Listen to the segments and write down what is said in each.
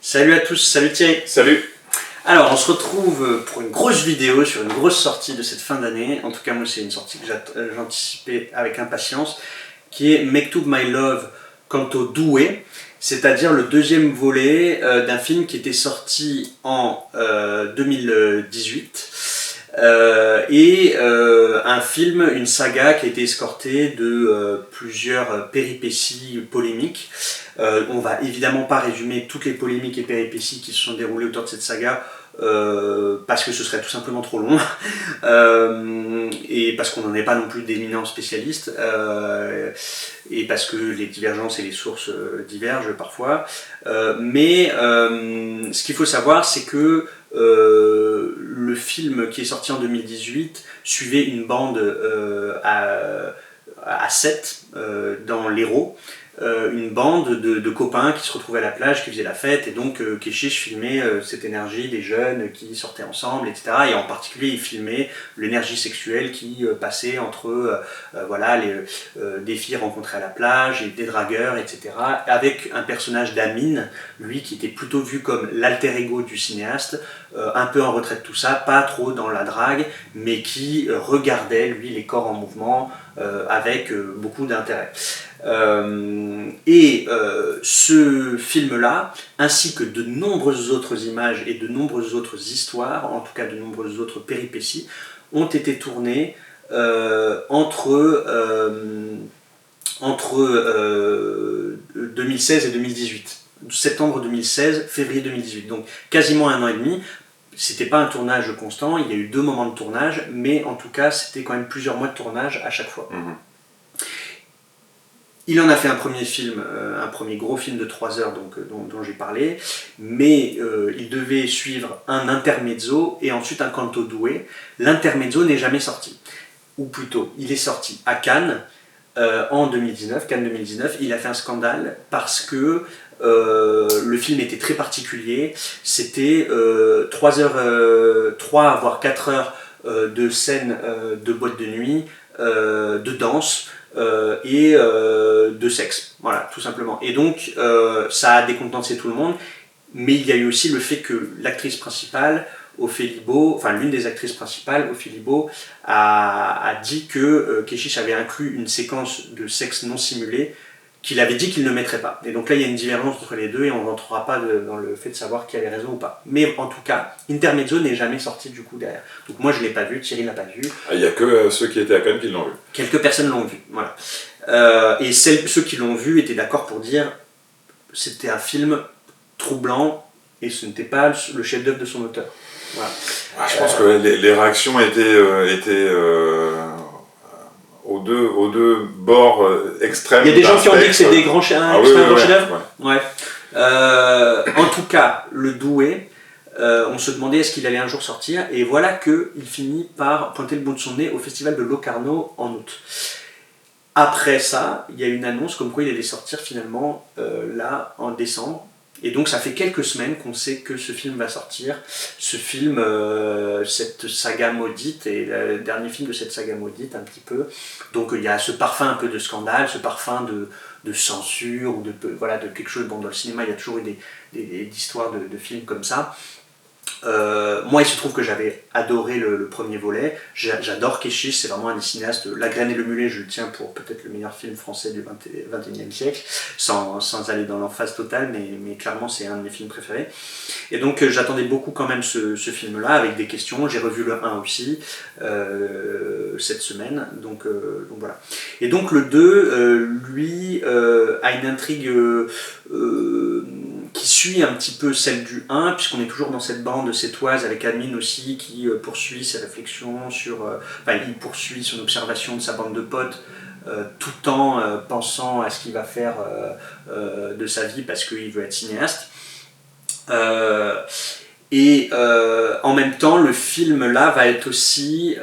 Salut à tous, salut Thierry. Salut. Alors, on se retrouve pour une grosse vidéo sur une grosse sortie de cette fin d'année. En tout cas, moi, c'est une sortie que j'anticipais avec impatience, qui est Mektoub My Love Canto Doué, c'est-à-dire le deuxième volet d'un film qui était sorti en 2018. Un film, une saga qui a été escortée de plusieurs péripéties polémiques. On va évidemment pas résumer toutes les polémiques et péripéties qui se sont déroulées autour de cette saga parce que ce serait tout simplement trop long et parce qu'on n'en est pas non plus d'éminents spécialistes et parce que les divergences et les sources divergent parfois. Mais ce qu'il faut savoir, c'est que le film qui est sorti en 2018 suivait une bande à 7 dans l'Hérault. Une bande de copains qui se retrouvaient à la plage, qui faisaient la fête, et donc Keshish filmait cette énergie des jeunes qui sortaient ensemble, etc. Et en particulier, il filmait l'énergie sexuelle qui passait entre des filles rencontrées à la plage et des dragueurs, etc. Avec un personnage d'Amin, lui qui était plutôt vu comme l'alter ego du cinéaste, un peu en retrait de tout ça, pas trop dans la drague, mais qui regardait, lui, les corps en mouvement avec beaucoup d'intérêt. Ce film-là, ainsi que de nombreuses autres images et de nombreuses autres histoires, en tout cas de nombreuses autres péripéties, ont été tournés entre 2016 et 2018. Septembre 2016, février 2018, donc quasiment un an et demi. C'était pas un tournage constant, il y a eu 2 moments de tournage, mais en tout cas c'était quand même plusieurs mois de tournage à chaque fois. Il en a fait un premier film, un premier gros film de 3 heures dont j'ai parlé, mais il devait suivre un intermezzo et ensuite un canto doué. L'intermezzo n'est jamais sorti, ou plutôt il est sorti à Cannes en 2019, Cannes 2019. Il a fait un scandale parce que le film était très particulier. C'était 3 voire 4 heures de scènes de boîte de nuit, de danse et de sexe, voilà, tout simplement. Et donc ça a décontenancé tout le monde, mais il y a eu aussi le fait que l'actrice principale, Ophélie Beau, enfin l'une des actrices principales, Ophélie Beau, a dit que Keshish avait inclus une séquence de sexe non simulé qu'il avait dit qu'il ne mettrait pas. Et donc là, il y a une divergence entre les deux et on ne rentrera pas dans le fait de savoir qui avait raison ou pas. Mais en tout cas, Intermezzo n'est jamais sorti du coup derrière. Donc moi, je ne l'ai pas vu, Thierry ne l'a pas vu. Il n'y a que ceux qui étaient à Cannes qui l'ont vu. Quelques personnes l'ont vu, voilà. Et ceux qui l'ont vu étaient d'accord pour dire c'était un film troublant et ce n'était pas le chef-d'œuvre de son auteur. Voilà. Je pense que les réactions étaient aux deux bords extrêmes. Il y a des gens qui ont dit que c'était un grand chef-d'œuvre. Ouais. En tout cas, le doué, on se demandait est-ce qu'il allait un jour sortir, et voilà qu'il finit par pointer le bout de son nez au festival de Locarno en août. Après ça, il y a une annonce comme quoi il allait sortir finalement là en décembre. Et donc ça fait quelques semaines qu'on sait que ce film va sortir. Ce film, cette saga maudite, et le dernier film de cette saga maudite un petit peu. Donc il y a ce parfum un peu de scandale, ce parfum de censure, ou de quelque chose. Bon, dans le cinéma, il y a toujours eu des histoires de films comme ça. Moi, il se trouve que j'avais adoré le premier volet. J'adore Keshish, c'est vraiment un des cinéastes. La Graine et le Mulet, je le tiens pour peut-être le meilleur film français du XXIe siècle, sans aller dans l'emphase totale, mais clairement c'est un de mes films préférés. Et donc j'attendais beaucoup quand même ce film-là, avec des questions. J'ai revu le 1 aussi cette semaine, donc voilà. Et donc le 2, lui, a une intrigue qui suit un petit peu celle du 1, puisqu'on est toujours dans cette bande sétoise avec Amin aussi, qui poursuit ses réflexions il poursuit son observation de sa bande de potes, tout en pensant à ce qu'il va faire de sa vie, parce qu'il veut être cinéaste. En même temps, le film là va être aussi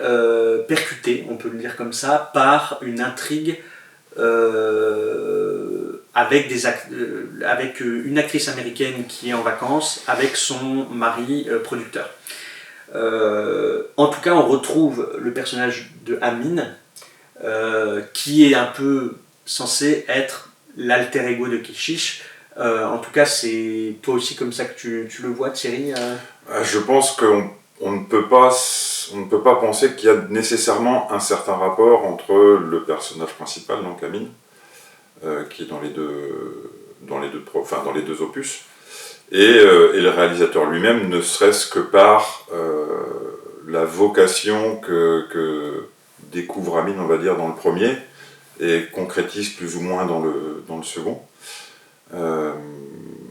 percuté, on peut le dire comme ça, par une intrigue avec une actrice américaine qui est en vacances avec son mari producteur. En tout cas, on retrouve le personnage de Amin, qui est un peu censé être l'alter ego de Keshish, En tout cas, c'est toi aussi comme ça que tu le vois, Thierry Je pense qu'on ne peut pas penser qu'il y a nécessairement un certain rapport entre le personnage principal, donc Amine, qui est dans les deux opus, et le réalisateur lui-même, ne serait-ce que par la vocation que découvre Amine, on va dire, dans le premier, et concrétise plus ou moins dans le second.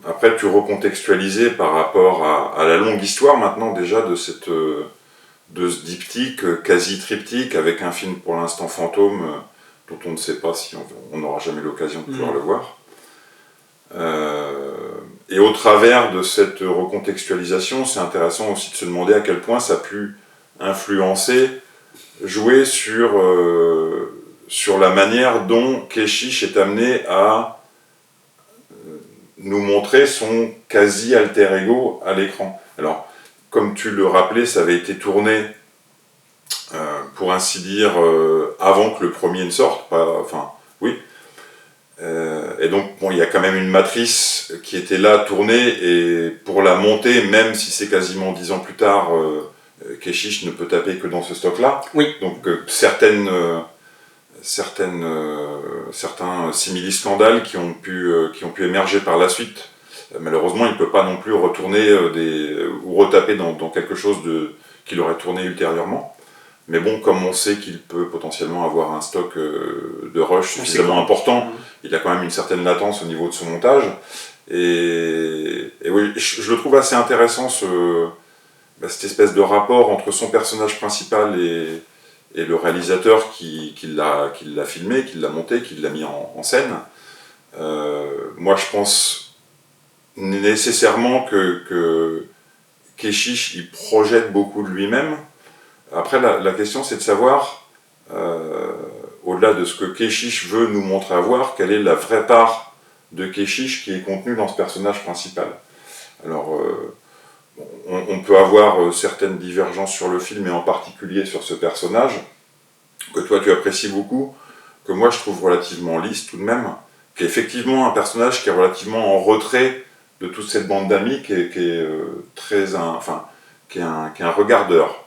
Après, tu recontextualisais par rapport à la longue histoire maintenant déjà de ce diptyque quasi triptyque avec un film pour l'instant fantôme dont on ne sait pas si on n'aura jamais l'occasion de pouvoir le voir. Et au travers de cette recontextualisation, c'est intéressant aussi de se demander à quel point ça a pu influencer, jouer sur la manière dont Keshish est amené à nous montrer son quasi alter ego à l'écran. Alors, comme tu le rappelais, ça avait été tourné, pour ainsi dire, avant que le premier ne sorte. Et donc, il y a quand même une matrice qui était là, tournée, et pour la monter, même si c'est quasiment 10 ans plus tard, Keshish ne peut taper que dans ce stock-là. Oui. Donc, certains simili-scandales qui ont pu émerger par la suite. Malheureusement, il ne peut pas non plus retourner ou retaper dans quelque chose qu'il aurait tourné ultérieurement. Mais bon, comme on sait qu'il peut potentiellement avoir un stock de rush suffisamment important, il a quand même une certaine latence au niveau de son montage. Et oui, je le trouve assez intéressant, cette espèce de rapport entre son personnage principal et le réalisateur qui l'a filmé, qui l'a monté, qui l'a mis en scène. Moi, je pense nécessairement que Keshish, il projette beaucoup de lui-même. Après, la question, c'est de savoir, au-delà de ce que Keshish veut nous montrer à voir, quelle est la vraie part de Keshish qui est contenue dans ce personnage principal. Alors, on peut avoir certaines divergences sur le film, et en particulier sur ce personnage, que toi tu apprécies beaucoup, que moi je trouve relativement lisse tout de même, qui est effectivement un personnage qui est relativement en retrait de toute cette bande d'amis, qui est un regardeur,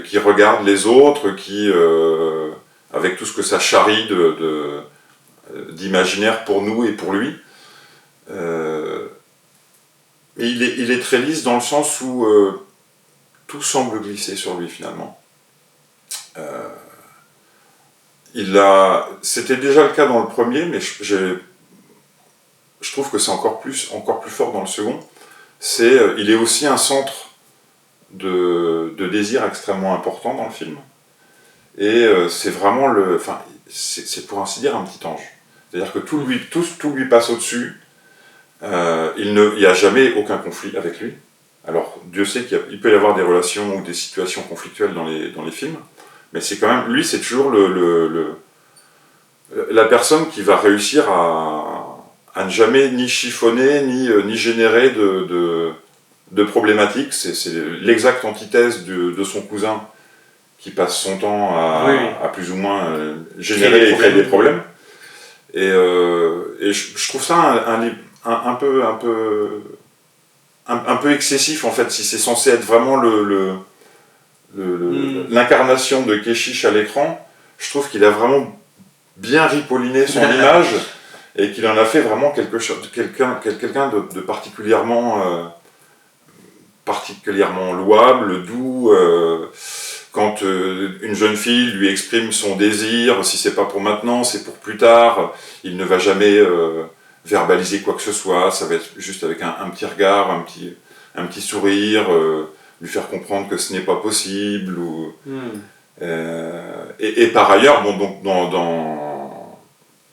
qui regarde les autres, qui, avec tout ce que ça charrie d'imaginaire pour nous et pour lui. Et il est très lisse dans le sens où tout semble glisser sur lui finalement. C'était déjà le cas dans le premier, mais je trouve que c'est encore plus fort dans le second. Il est aussi un centre de désir extrêmement important dans le film. Et c'est vraiment c'est pour ainsi dire un petit ange. C'est-à-dire que tout lui passe au-dessus. Il n'y a jamais aucun conflit avec lui. Alors, Dieu sait qu'il peut y avoir des relations ou des situations conflictuelles dans les films, mais c'est quand même, lui, c'est toujours la personne qui va réussir à ne jamais ni chiffonner, ni générer de problématiques. C'est l'exacte antithèse de son cousin qui passe son temps à plus ou moins générer et créer des problèmes. Et je trouve ça un peu excessif en fait, si c'est censé être vraiment l'incarnation de Keshish à l'écran. Je trouve qu'il a vraiment bien ripolliné son image et qu'il en a fait vraiment quelqu'un de particulièrement louable, doux. Quand une jeune fille lui exprime son désir, si c'est pas pour maintenant, c'est pour plus tard, il ne va jamais verbaliser quoi que ce soit, ça va être juste avec un petit regard, un petit sourire, lui faire comprendre que ce n'est pas possible. Et par ailleurs,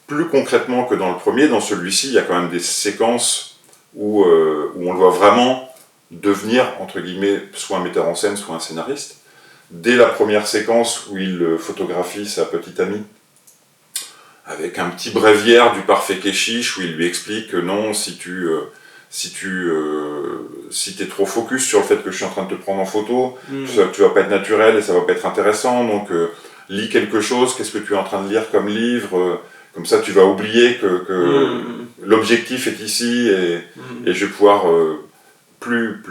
plus concrètement que dans le premier, dans celui-ci, il y a quand même des séquences où on le voit vraiment devenir, entre guillemets, soit un metteur en scène, soit un scénariste. Dès la première séquence où il photographie sa petite amie, avec un petit bréviaire du parfait Keshish, où il lui explique que non, si t'es trop focus sur le fait que je suis en train de te prendre en photo, tu vas pas être naturel et ça va pas être intéressant, donc lis quelque chose, qu'est-ce que tu es en train de lire comme livre, comme ça tu vas oublier que l'objectif est ici et je vais pouvoir plus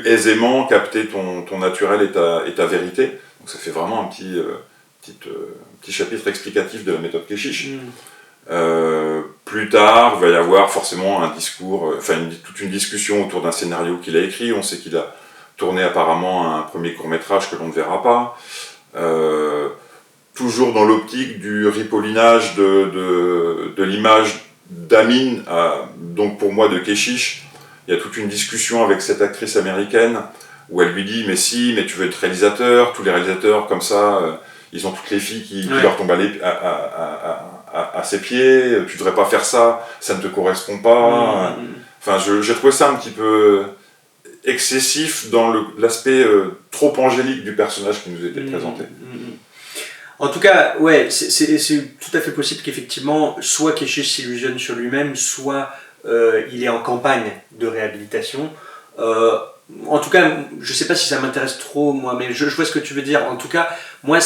aisément capter ton naturel et ta vérité. Donc ça fait vraiment un petit chapitre explicatif de la méthode Keshish. Plus tard, il va y avoir forcément un discours, toute une discussion autour d'un scénario qu'il a écrit. On sait qu'il a tourné apparemment un premier court-métrage que l'on ne verra pas. Toujours dans l'optique du ripollinage de l'image d'Amin, donc pour moi de Keshish. Il y a toute une discussion avec cette actrice américaine où elle lui dit mais tu veux être réalisateur, tous les réalisateurs comme ça, ils ont toutes les filles qui leur tombent à ses pieds, tu devrais pas faire ça, ça ne te correspond pas. Enfin, j'ai trouvé ça un petit peu excessif dans l'aspect trop angélique du personnage qui nous était présenté. En tout cas, ouais, c'est tout à fait possible qu'effectivement, soit Keshish s'illusionne sur lui-même, soit il est en campagne de réhabilitation. En tout cas, je ne sais pas si ça m'intéresse trop, moi, mais je vois ce que tu veux dire. En tout cas, moi,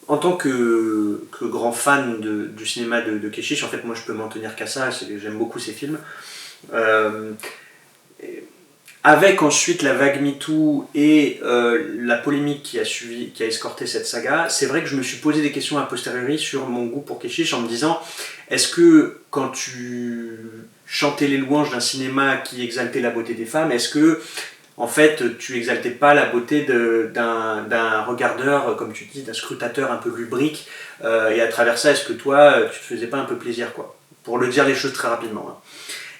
en tant que grand fan du cinéma de Keshish, en fait, moi, je peux m'en tenir qu'à ça. J'aime beaucoup ses films. Avec ensuite la vague MeToo et la polémique qui a escorté cette saga, c'est vrai que je me suis posé des questions a posteriori sur mon goût pour Keshish en me disant, est-ce que quand tu chantais les louanges d'un cinéma qui exaltait la beauté des femmes, est-ce que en fait tu exaltais pas la beauté d'un regardeur, comme tu dis, d'un scrutateur un peu lubrique, et à travers ça, est-ce que toi tu te faisais pas un peu plaisir, quoi, pour le dire les choses très rapidement, hein.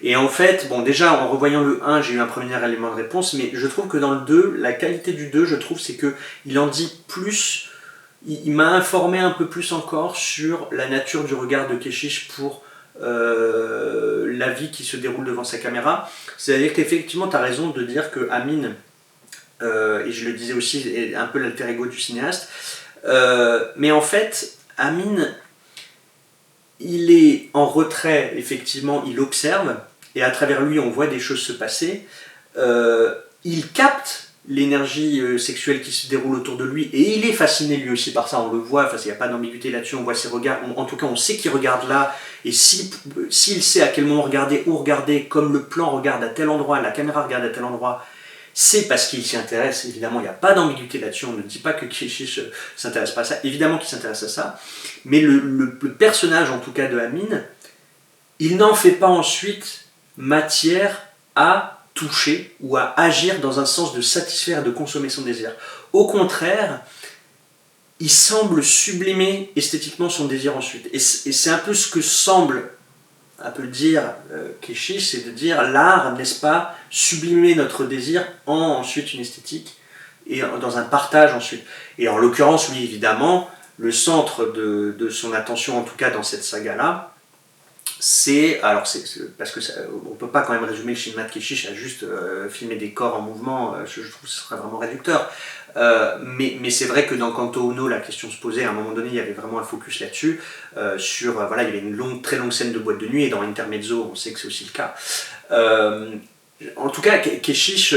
Et en fait, bon, déjà en revoyant le 1, j'ai eu un premier élément de réponse, mais je trouve que dans le 2, la qualité du 2, je trouve, c'est qu'il en dit plus, il m'a informé un peu plus encore sur la nature du regard de Keshish pour la vie qui se déroule devant sa caméra. C'est-à-dire qu'effectivement, tu as raison de dire que Amin, et je le disais aussi, est un peu l'alter ego du cinéaste, mais en fait, Amin, il est en retrait, effectivement, il observe, et à travers lui, on voit des choses se passer. Il capte l'énergie sexuelle qui se déroule autour de lui, et il est fasciné lui aussi par ça, on le voit, il n'y a pas d'ambiguïté là-dessus, on voit ses regards, en tout cas on sait qu'il regarde là, et s'il sait à quel moment regarder, où regarder, comme le plan regarde à tel endroit, la caméra regarde à tel endroit, c'est parce qu'il s'y intéresse, évidemment, il n'y a pas d'ambiguïté là-dessus, on ne dit pas que Keshish ne s'intéresse pas à ça, évidemment qu'il s'intéresse à ça, mais le personnage, en tout cas de Amin, il n'en fait pas ensuite matière à toucher ou à agir dans un sens de satisfaire, de consommer son désir. Au contraire, il semble sublimer esthétiquement son désir ensuite. Et c'est un peu ce que semble un peu dire Keshish, c'est de dire l'art, n'est-ce pas, sublimer notre désir en ensuite une esthétique et dans un partage ensuite. Et en l'occurrence, lui, évidemment, le centre de son attention, en tout cas dans cette saga-là, c'est parce que on peut pas quand même résumer le cinéma de Keshish à juste filmer des corps en mouvement, je trouve que ce serait vraiment réducteur. Mais c'est vrai que dans Kanto Uno, la question se posait, à un moment donné, il y avait vraiment un focus là-dessus, il y avait une très longue scène de boîte de nuit, et dans Intermezzo, on sait que c'est aussi le cas. En tout cas, Keshish,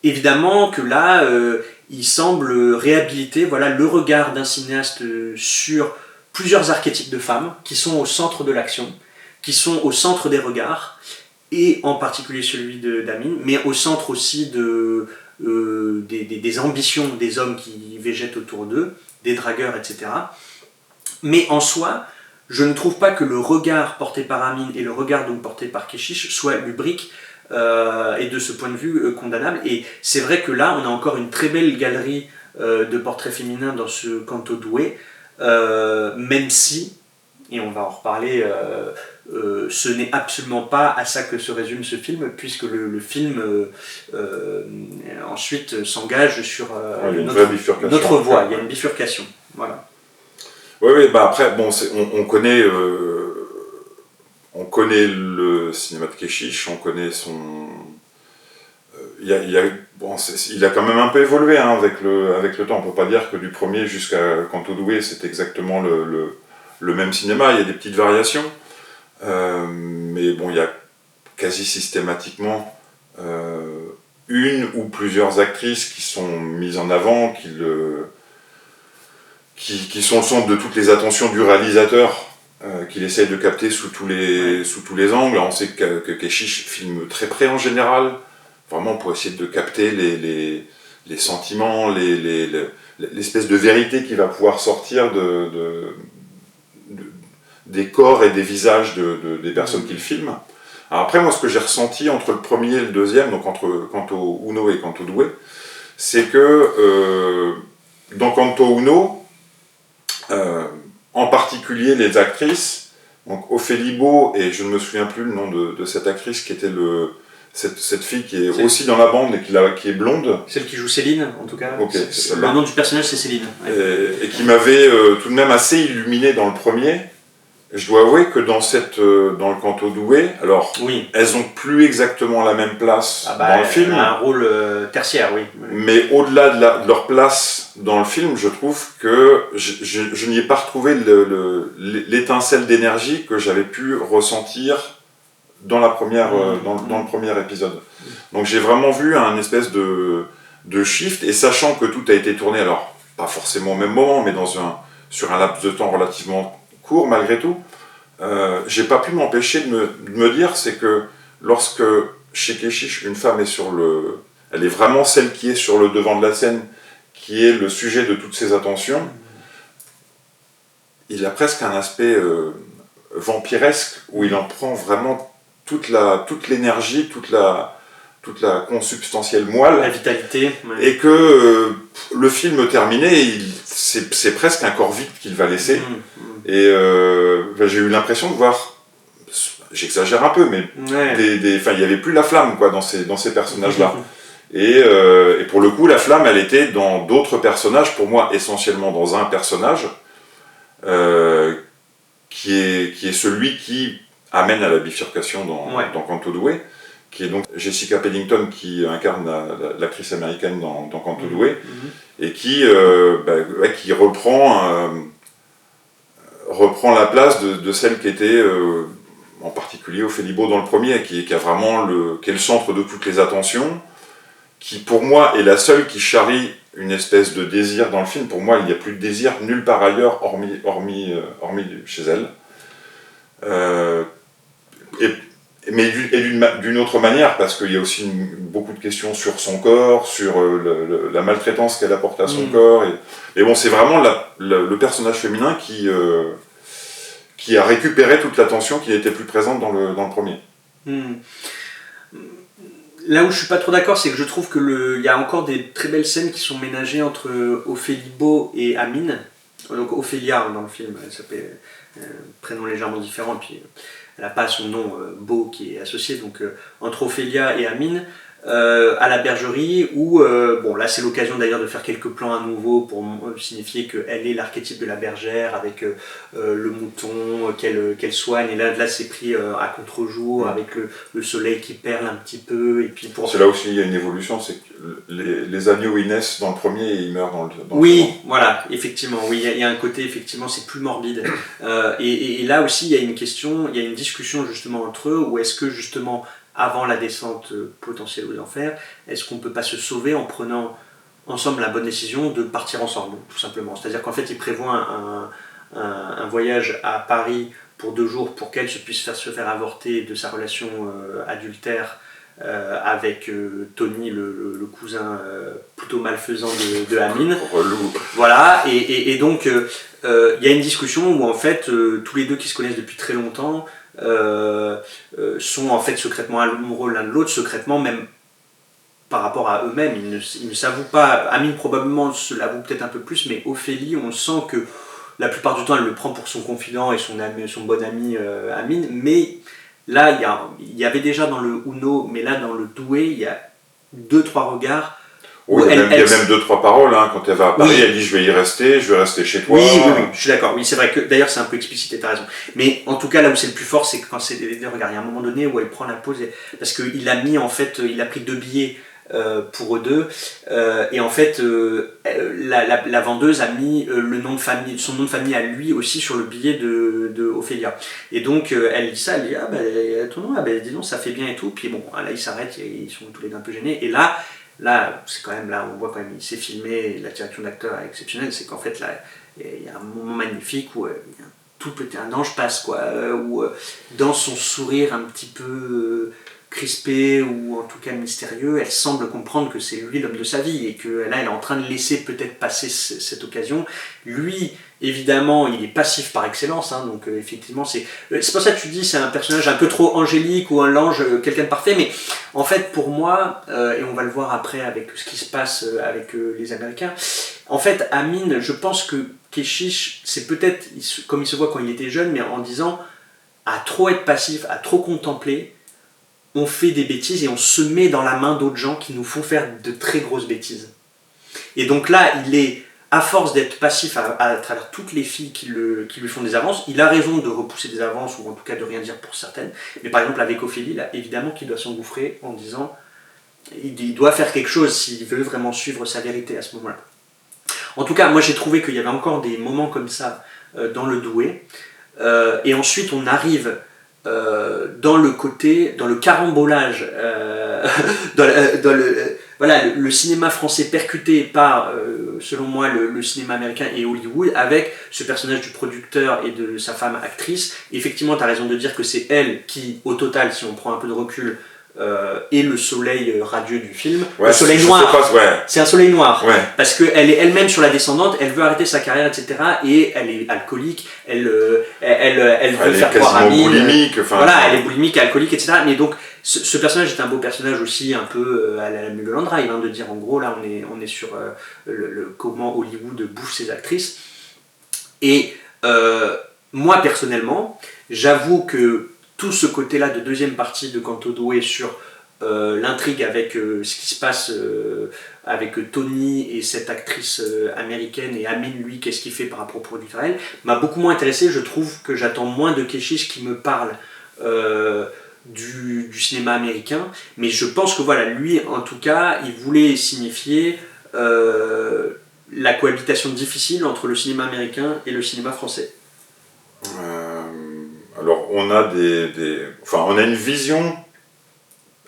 évidemment que là, il semble réhabiliter le regard d'un cinéaste sur plusieurs archétypes de femmes qui sont au centre de l'action, qui sont au centre des regards, et en particulier celui d'Amin, mais au centre aussi des ambitions des hommes qui végètent autour d'eux, des dragueurs, etc. Mais en soi, je ne trouve pas que le regard porté par Amin et le regard donc porté par Keshish soit lubrique et de ce point de vue condamnable. Et c'est vrai que là, on a encore une très belle galerie de portraits féminins dans ce Kanto Doué, même si, et on va en reparler, ce n'est absolument pas à ça que se résume ce film, puisque le film ensuite s'engage sur notre voie, il y a une bifurcation. Voilà. Oui, après, bon, on connaît le cinéma de Keshish, on connaît son... il a quand même un peu évolué avec le temps. On ne peut pas dire que du premier jusqu'à Kanto Doué, c'est exactement le même cinéma. Il y a des petites variations. Mais bon, il y a quasi systématiquement une ou plusieurs actrices qui sont mises en avant, qui sont le centre de toutes les attentions du réalisateur, qu'il essaye de capter sous tous les angles. Alors, on sait que Keshish filme très près en général, vraiment pour essayer de capter les sentiments, l'espèce de vérité qui va pouvoir sortir des corps et des visages des personnes qu'il filme. Alors après, moi, ce que j'ai ressenti entre le premier et le deuxième, donc entre Kanto Uno et Kanto Doué, c'est que dans Kanto Uno, en particulier les actrices, donc Ophélie Beau, et je ne me souviens plus le nom de cette actrice qui était cette fille qui est aussi dans la bande et qui est blonde. Celle qui joue Céline, en tout cas. Okay, le nom du personnage, c'est Céline. Ouais. Et qui m'avait tout de même assez illuminé dans le premier. Je dois avouer que dans le Kanto Doué, alors elles n'ont plus exactement la même place dans le film. Un rôle tertiaire, oui. Mais au-delà de leur place dans le film, je trouve que je n'y ai pas retrouvé l'étincelle d'énergie que j'avais pu ressentir dans le premier épisode. Donc j'ai vraiment vu un espèce de shift, et sachant que tout a été tourné, alors pas forcément au même moment, mais sur un laps de temps relativement court malgré tout, j'ai pas pu m'empêcher de me dire, c'est que lorsque chez Keshish, une femme elle est vraiment celle qui est sur le devant de la scène, qui est le sujet de toutes ses attentions, il a presque un aspect vampiresque, où il en prend vraiment toute l'énergie, toute la consubstantielle moelle, la vitalité, et que le film terminé, c'est presque un corps vide qu'il va laisser. Et j'ai eu l'impression de voir, j'exagère un peu, mais il n'y avait plus la flamme quoi, dans ces personnages-là. Et pour le coup, la flamme, elle était dans d'autres personnages, pour moi essentiellement dans un personnage, qui est celui qui amène à la bifurcation dans Kanto Doué, qui est donc Jessica Pennington, qui incarne l'actrice américaine dans Kanto Doué, et qui reprend la place de celle qui était en particulier Ophélie Beau dans le premier, qui est le centre de toutes les attentions, qui pour moi est la seule qui charrie une espèce de désir dans le film. Pour moi, il n'y a plus de désir nulle part ailleurs, hormis chez elle. Mais d'une autre manière, parce qu'il y a aussi beaucoup de questions sur son corps, sur la maltraitance qu'elle apporte à son corps. Et bon, c'est vraiment le personnage féminin qui a récupéré toute l'attention qui n'était plus présente dans le premier. Là où je suis pas trop d'accord, c'est que je trouve que y a encore des très belles scènes qui sont ménagées entre Ophélie Beau et Amine. Donc Ophélia dans le film, elle s'appelle prénom légèrement différent, puis elle n'a pas son nom Beau qui est associé, donc entre Ophélia et Amine, à la bergerie, où, là c'est l'occasion d'ailleurs de faire quelques plans à nouveau pour signifier qu'elle est l'archétype de la bergère, avec le mouton qu'elle soigne, et là c'est pris à contre-jour, avec le soleil qui perle un petit peu, et puis c'est là aussi il y a une évolution, c'est que les agneaux ils naissent dans le premier et ils meurent dans le oui, voilà, effectivement, oui, il y a un côté, effectivement, c'est plus morbide, et là aussi il y a une question, il y a une discussion justement entre eux, où est-ce que justement avant la descente potentielle aux enfers, est-ce qu'on ne peut pas se sauver en prenant ensemble la bonne décision de partir ensemble, tout simplement. C'est-à-dire qu'en fait, il prévoit un voyage à Paris pour 2 jours pour qu'elle puisse se faire avorter de sa relation adultère avec Tony, le cousin plutôt malfaisant de Amine. Relou. Voilà, et donc il y a une discussion où en fait tous les deux qui se connaissent depuis très longtemps sont en fait secrètement amoureux l'un de l'autre, secrètement même par rapport à eux-mêmes, ils ne s'avouent pas. Amine probablement se l'avoue peut-être un peu plus, mais Ophélie, on sent que la plupart du temps elle le prend pour son confident et son bon ami Amine, mais là il y avait déjà dans le Uno, mais là dans le Doué il y a 2-3 regards. Oui, il y a même 2-3 paroles, hein. Quand elle va à Paris, elle dit je vais rester chez toi. Oui, je suis d'accord, oui, c'est vrai que d'ailleurs c'est un peu explicité, t'as raison. Mais en tout cas, là où c'est le plus fort, c'est que quand c'est regarde, il y a un moment donné où elle prend la pause, parce qu'il a mis en fait, il a pris 2 billets pour eux deux, et en fait la vendeuse a mis son nom de famille à lui aussi sur le billet de Ophélia. Et donc elle dit ça, elle dit ah ton nom, dis donc ça fait bien et tout, puis bon là ils s'arrêtent, ils sont tous les deux un peu gênés, et là c'est quand même, là on voit quand même, il s'est filmé, la direction d'acteur est exceptionnelle, c'est qu'en fait là, il y a un moment magnifique où un ange passe, quoi, où dans son sourire un petit peu crispé ou en tout cas mystérieux, elle semble comprendre que c'est lui l'homme de sa vie et que là elle est en train de laisser peut-être passer cette occasion. Lui, évidemment, il est passif par excellence, hein, donc effectivement c'est pour ça que tu dis c'est un personnage un peu trop angélique ou un ange, quelqu'un de parfait, mais en fait pour moi, et on va le voir après avec ce qui se passe avec les Américains, en fait Amin, je pense que Keshish, c'est peut-être comme il se voit quand il était jeune, mais en disant à trop être passif, à trop contempler, on fait des bêtises et on se met dans la main d'autres gens qui nous font faire de très grosses bêtises. Et donc là, il est, à force d'être passif à travers toutes les filles qui lui font des avances, il a raison de repousser des avances, ou en tout cas de rien dire pour certaines. Mais par exemple, avec Ophélie, là, évidemment qu'il doit s'engouffrer en disant il doit faire quelque chose s'il veut vraiment suivre sa vérité à ce moment-là. En tout cas, moi j'ai trouvé qu'il y avait encore des moments comme ça dans le Doué. Et ensuite, on arrive dans le carambolage, le cinéma français percuté par, selon moi, le cinéma américain et Hollywood, avec ce personnage du producteur et de sa femme actrice. Et effectivement, tu as raison de dire que c'est elle qui, au total, si on prend un peu de recul, est le soleil radieux du film. Ouais, le soleil noir. C'est un soleil noir. Ouais. Parce qu'elle est elle-même sur la descendante, elle veut arrêter sa carrière, etc. Et elle est alcoolique, elle veut faire croire à Amin. Boulimique, elle est boulimique, alcoolique, etc. Mais donc, ce personnage est un beau personnage aussi, un peu à la Mulholland Drive, hein, de dire en gros, là on est sur comment Hollywood bouffe ses actrices. Et moi personnellement, j'avoue que tout ce côté-là de deuxième partie de Canto Doué sur l'intrigue avec ce qui se passe avec Tony et cette actrice américaine et Amin, lui, qu'est-ce qu'il fait par rapport au producteur m'a beaucoup moins intéressé. Je trouve que j'attends moins de Keshish qui me parle du cinéma américain, mais je pense que voilà, lui en tout cas, il voulait signifier la cohabitation difficile entre le cinéma américain et le cinéma français. Alors on a on a une vision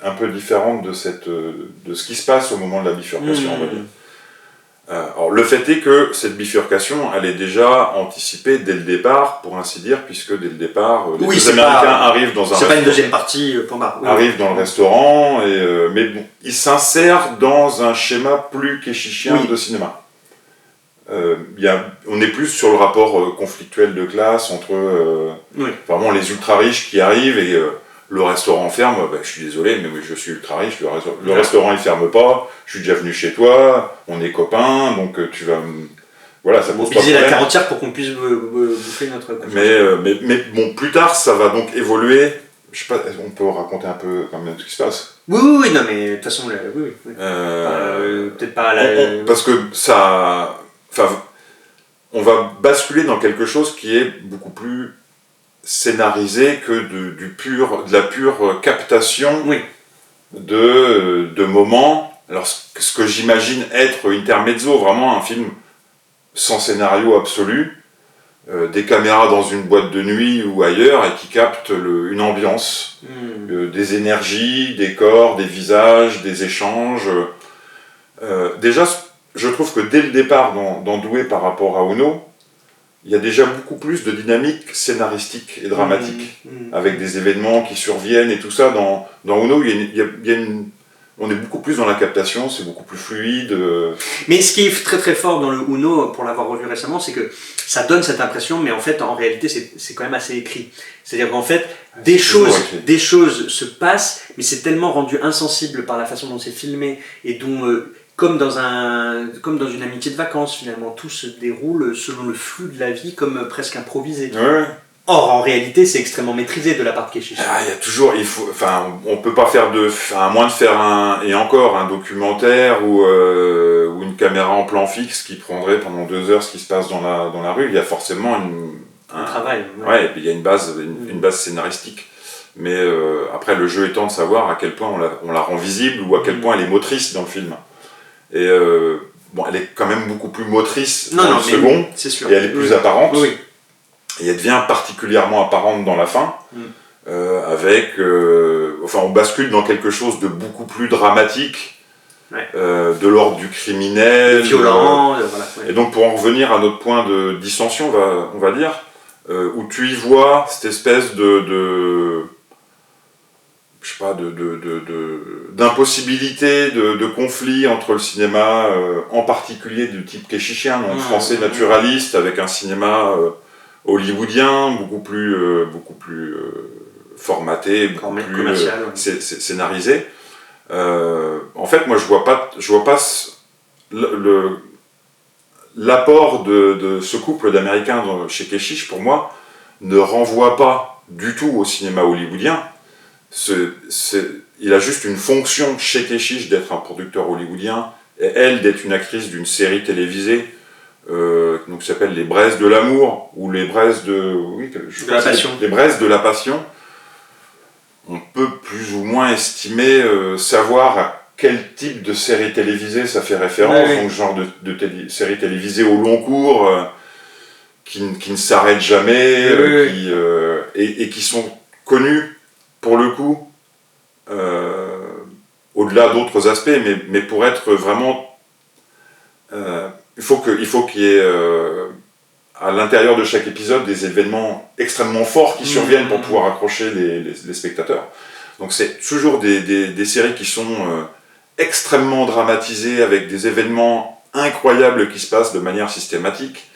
un peu différente de ce qui se passe au moment de la bifurcation, on va dire. Alors le fait est que cette bifurcation, elle est déjà anticipée dès le départ, pour ainsi dire, puisque dès le départ, les deux Américains arrivent dans un c'est pas une deuxième partie, point barre. Arrivent dans le restaurant, mais bon, ils s'insèrent dans un schéma plus keshichien de cinéma. On est plus sur le rapport conflictuel de classe entre vraiment les ultra riches qui arrivent et le restaurant ferme. Je suis désolé, mais je suis ultra riche, le restaurant il ferme pas, je suis déjà venu chez toi, on est copains, donc tu vas voilà, ça pose pas de problème. La carentière pour qu'on puisse bouffer notre mais bon, plus tard ça va donc évoluer. Je sais pas, on peut raconter un peu quand même ce qui se passe. Oui, non mais de toute façon oui. Peut-être pas parce que ça. Enfin, on va basculer dans quelque chose qui est beaucoup plus scénarisé que de la pure captation de moments. Alors, ce que j'imagine être Intermezzo, vraiment un film sans scénario absolu, des caméras dans une boîte de nuit ou ailleurs et qui captent une ambiance, des énergies, des corps, des visages, des échanges. Déjà, je trouve que dès le départ dans Doué par rapport à Uno, il y a déjà beaucoup plus de dynamique scénaristique et dramatique, avec des événements qui surviennent et tout ça. Dans Uno, on est beaucoup plus dans la captation, c'est beaucoup plus fluide. Mais ce qui est très très fort dans le Uno, pour l'avoir revu récemment, c'est que ça donne cette impression, mais en fait, en réalité, c'est quand même assez écrit. C'est-à-dire qu'en fait, des choses se passent, mais c'est tellement rendu insensible par la façon dont c'est filmé et dont... comme dans une amitié de vacances, finalement, tout se déroule selon le flux de la vie, comme presque improvisé. Ouais. Or, en réalité, c'est extrêmement maîtrisé de la part de Keshish. Il y a toujours, on peut pas faire à moins de faire un documentaire ou une caméra en plan fixe qui prendrait pendant 2 heures ce qui se passe dans la rue. Il y a forcément un travail. Ouais, et puis il y a une base scénaristique. Mais après, le jeu étant de savoir à quel point on la rend visible ou à quel point elle est motrice dans le film. Et elle est quand même beaucoup plus motrice dans le second, c'est sûr. Et elle est plus apparente. Oui. Et elle devient particulièrement apparente dans la fin, avec... on bascule dans quelque chose de beaucoup plus dramatique, de l'ordre du criminel, violent, voilà. Et donc pour en revenir à notre point de dissension, on va dire, où tu y vois cette espèce d'impossibilité, de conflit entre le cinéma, en particulier du type kéchichien, donc français naturaliste, avec un cinéma hollywoodien, beaucoup plus formaté, beaucoup plus commercial, scénarisé. En fait, moi, je vois pas l'apport de ce couple d'Américains chez Keshish, pour moi, ne renvoie pas du tout au cinéma hollywoodien. Il a juste une fonction chez Keshish d'être un producteur hollywoodien, et elle d'être une actrice d'une série télévisée donc, qui s'appelle Les Braises de l'amour, ou Les Braises de la passion. Les Braises de la passion. On peut plus ou moins estimer, savoir à quel type de série télévisée ça fait référence, donc genre de série télévisée au long cours, qui ne s'arrête jamais, et qui sont connus, pour le coup, au-delà d'autres aspects, mais pour être vraiment... il faut qu'il y ait à l'intérieur de chaque épisode des événements extrêmement forts qui surviennent pour pouvoir accrocher les spectateurs. Donc c'est toujours des séries qui sont extrêmement dramatisées, avec des événements incroyables qui se passent de manière systématique.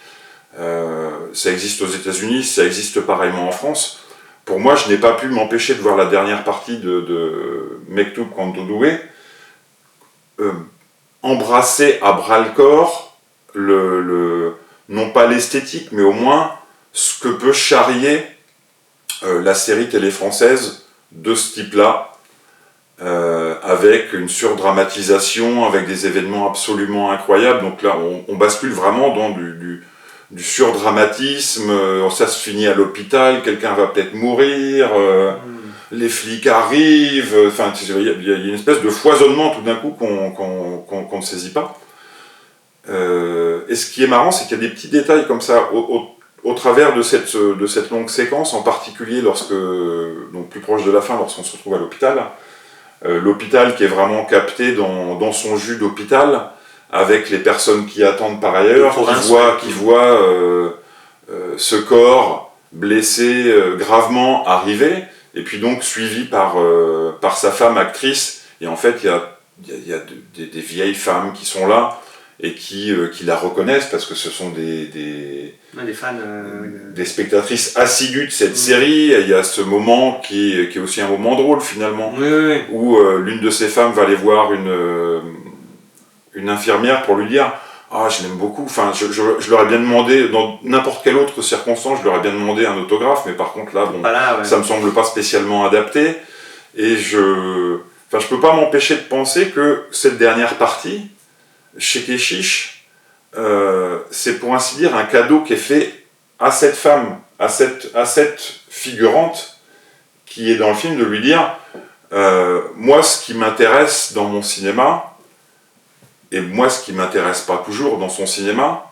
Ça existe aux États-Unis, ça existe pareillement en France. Pour moi, je n'ai pas pu m'empêcher de voir la dernière partie de Mektoub Kandodoué, embrasser à bras-le-corps non pas l'esthétique, mais au moins ce que peut charrier la série télé française de ce type-là, avec une surdramatisation, avec des événements absolument incroyables. Donc là, on bascule vraiment dans du surdramatisme, ça se finit à l'hôpital, quelqu'un va peut-être mourir, les flics arrivent, enfin, il y a une espèce de foisonnement tout d'un coup qu'on ne saisit pas. Et ce qui est marrant, c'est qu'il y a des petits détails comme ça au travers de cette longue séquence, en particulier donc plus proche de la fin, lorsqu'on se retrouve à l'hôpital. L'hôpital qui est vraiment capté dans son jus d'hôpital, avec les personnes qui attendent par ailleurs, qui voient ce corps blessé gravement arriver, et puis donc suivi par sa femme actrice. Et en fait, il y a des vieilles femmes qui sont là, et qui la reconnaissent, parce que ce sont des fans, des spectatrices assidues de cette série. Il y a ce moment qui est aussi un moment drôle finalement, où l'une de ces femmes va aller voir une infirmière pour lui dire « Ah, je l'aime beaucoup ». Enfin, je leur ai bien demandé, dans n'importe quelle autre circonstance, je leur ai bien demandé un autographe, mais par contre là, ça me semble pas spécialement adapté. Et je peux pas m'empêcher de penser que cette dernière partie, chez Keshish, c'est pour ainsi dire un cadeau qui est fait à cette femme, à cette figurante qui est dans le film, de lui dire moi, ce qui m'intéresse dans mon cinéma, et moi ce qui m'intéresse pas toujours dans son cinéma,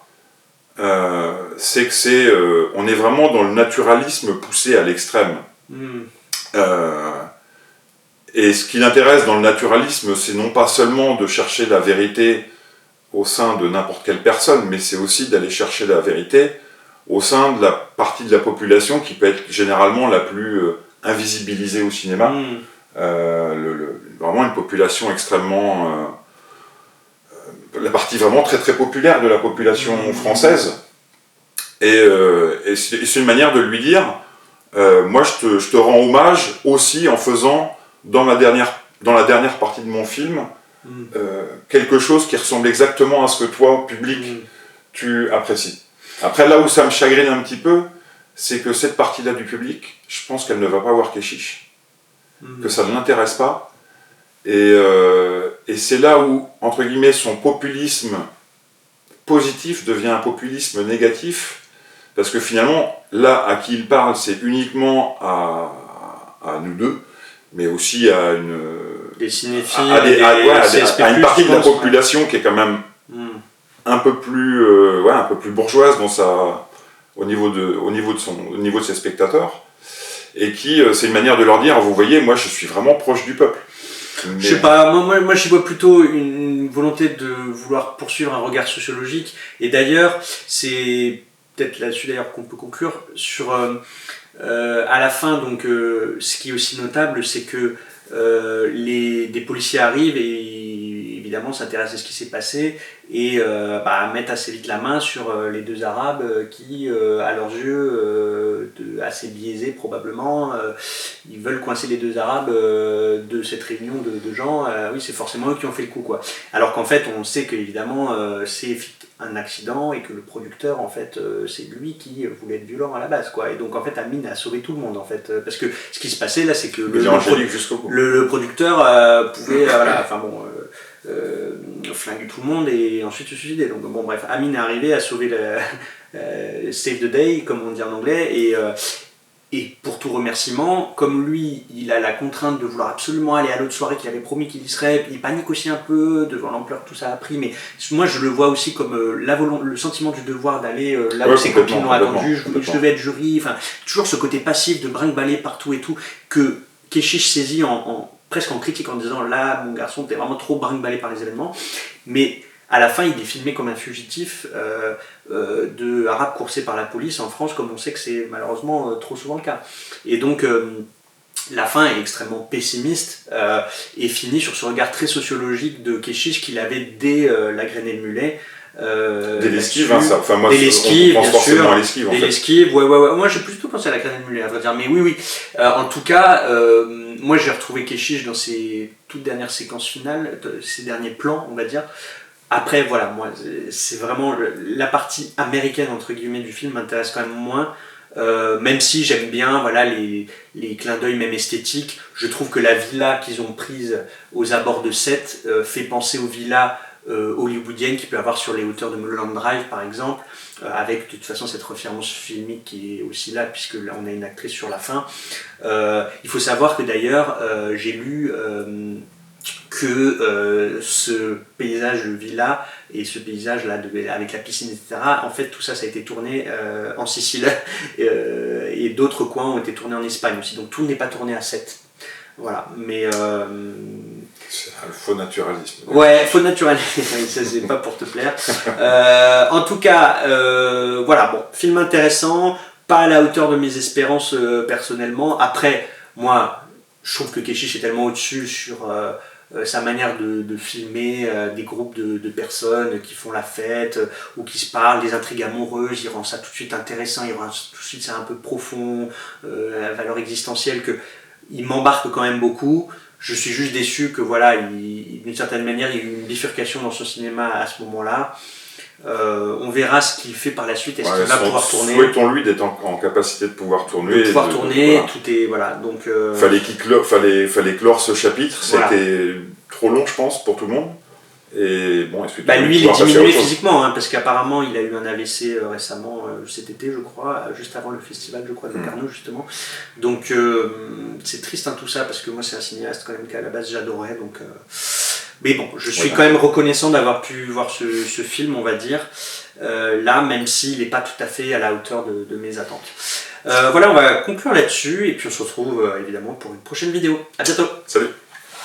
c'est que on est vraiment dans le naturalisme poussé à l'extrême. Et ce qui l'intéresse dans le naturalisme, c'est non pas seulement de chercher la vérité au sein de n'importe quelle personne, mais c'est aussi d'aller chercher la vérité au sein de la partie de la population qui peut être généralement la plus invisibilisée au cinéma. Vraiment une population extrêmement... la partie vraiment très très populaire de la population française. Et c'est une manière de lui dire moi je te rends hommage aussi en faisant dans la dernière partie de mon film quelque chose qui ressemble exactement à ce que toi, public, tu apprécies. Après, là où ça me chagrine un petit peu, c'est que cette partie-là du public, je pense qu'elle ne va pas voir Keshish, que ça ne l'intéresse pas, et c'est là où, entre guillemets, son populisme positif devient un populisme négatif, parce que finalement, là, à qui il parle, c'est uniquement à nous deux, mais aussi à des cinéphiles, à une partie de la population qui est quand même un peu plus bourgeoise au niveau de ses spectateurs, et qui c'est une manière de leur dire, vous voyez, moi je suis vraiment proche du peuple. Mais... Je sais pas, moi j'y vois plutôt une volonté de vouloir poursuivre un regard sociologique. Et d'ailleurs, c'est peut-être là-dessus d'ailleurs qu'on peut conclure sur à la fin. Donc, ce qui est aussi notable, c'est que des policiers arrivent et évidemment s'intéressent à ce qui s'est passé et mettent assez vite la main sur les deux Arabes qui, à leurs yeux, assez biaisés probablement, ils veulent coincer les deux Arabes de cette réunion de gens. Oui, c'est forcément eux qui ont fait le coup, quoi. Alors qu'en fait, on sait qu'évidemment, c'est un accident et que le producteur, en fait, c'est lui qui voulait être violent à la base, quoi. Et donc, en fait, Amin a sauvé tout le monde, en fait. Parce que ce qui se passait là, c'est que le producteur pouvait, flinguer tout le monde et ensuite se suicider. Donc, bon, bref, Amin est arrivé à sauver Save the Day, comme on dit en anglais, et pour tout remerciement, comme lui, il a la contrainte de vouloir absolument aller à l'autre soirée qu'il avait promis qu'il y serait, il panique aussi un peu devant l'ampleur que tout ça a pris, mais moi je le vois aussi comme le sentiment du devoir d'aller là où ses copines l'ont attendu, je devais être jury, enfin toujours ce côté passif de brinque-baller partout et tout, que Keshish saisit presque en critique en disant là mon garçon t'es vraiment trop brinque-ballé par les événements, mais à la fin, il est filmé comme un fugitif de arabe coursé par la police en France, comme on sait que c'est malheureusement trop souvent le cas. Et donc, la fin est extrêmement pessimiste et finit sur ce regard très sociologique de Keshish qu'il avait dès la grainée de mulet. Des l'esquive, hein, ça. Enfin, moi, des l'esquive, on pense forcément à l'esquive. Des l'esquive, ouais. Moi, j'ai plutôt pensé à la grainée de mulet, à vrai dire. Mais oui. En tout cas, moi, j'ai retrouvé Keshish dans ses toutes dernières séquences finales, ses derniers plans, on va dire. Après, voilà, moi, c'est vraiment la partie américaine, entre guillemets, du film m'intéresse quand même moins, même si j'aime bien voilà, les clins d'œil, même esthétiques. Je trouve que la villa qu'ils ont prise aux abords de Sète fait penser aux villas hollywoodiennes qu'il peut y avoir sur les hauteurs de Mulholland Drive, par exemple, avec de toute façon cette référence filmique qui est aussi là, puisque là, on a une actrice sur la fin. Il faut savoir que d'ailleurs, j'ai lu... que ce paysage de villa et ce paysage là avec la piscine, etc., en fait tout ça a été tourné en Sicile et d'autres coins ont été tournés en Espagne aussi, donc tout n'est pas tourné à Sète, voilà, mais c'est un faux naturalisme. Ouais, faux naturalisme, ça c'est pas pour te plaire. En tout cas, voilà, bon, film intéressant, pas à la hauteur de mes espérances personnellement. Après, moi, je trouve que Keshish est tellement au-dessus sur sa manière de filmer des groupes de personnes qui font la fête ou qui se parlent, des intrigues amoureuses, il rend ça tout de suite intéressant, il rend tout de suite ça un peu profond, la valeur existentielle, que il m'embarque quand même beaucoup. Je suis juste déçu que voilà, d'une certaine manière, il y a eu une bifurcation dans son cinéma à ce moment-là. On verra ce qu'il fait par la suite. Est-ce qu'il va pouvoir tourner? Souhaitons-lui d'être en capacité de pouvoir tourner. Voilà. Tout est voilà. Donc fallait clore ce chapitre. Voilà. C'était trop long, je pense, pour tout le monde. Et bon, lui, il est diminué physiquement, hein, parce qu'apparemment, il a eu un AVC récemment, cet été, je crois, juste avant le festival, je crois, de Carnot, justement. Donc, c'est triste, hein, tout ça, parce que moi, c'est un cinéaste quand même qu'à la base j'adorais. Donc, mais bon, je suis quand même reconnaissant d'avoir pu voir ce film, on va dire, là, même s'il n'est pas tout à fait à la hauteur de mes attentes. Voilà, on va conclure là-dessus, et puis on se retrouve évidemment pour une prochaine vidéo. À bientôt. Salut.